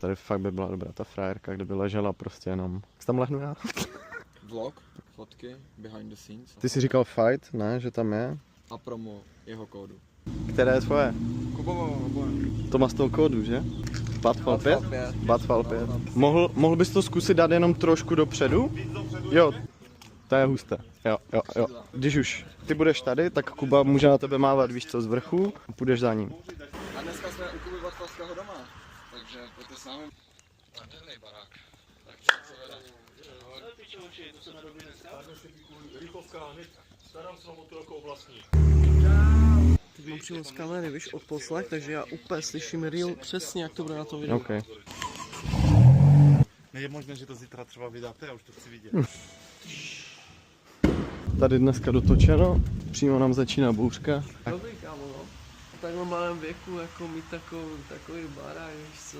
tady fakt by byla dobrá ta frajerka, kde by ležela prostě jenom. Jak tam lehnu já? Vlog, fotky, behind the scenes. Ty jsi říkal fight, ne, že tam je? A promo jeho kódu. Které je tvoje? Kubovo, To má z toho kódu, že? Batfall 5? Batfall 5. Mohl bys to zkusit dát jenom trošku dopředu? Jo, to je husté. Jo. Když už ty budeš tady, tak Kuba může na tebe mávat, víš co, z vrchu a půjdeš za ním. A dneska jsme u Kuby Batfalského doma, takže pojďte s námi. Nádherný barák. Tak co vede? Starám se vám o to jako vlastní. Teď mám přímo z kamery, víš, odposlech, takže já úplně slyším real přesně, jak to bude na tom videu. Okay. Je možné, že to zítra třeba vydáte, já už to chci vidět. Tady dneska dotočeno, přímo nám začíná bouřka. Dobrý kámo, no. V takhle malém věku jako mít takový barák, víš co.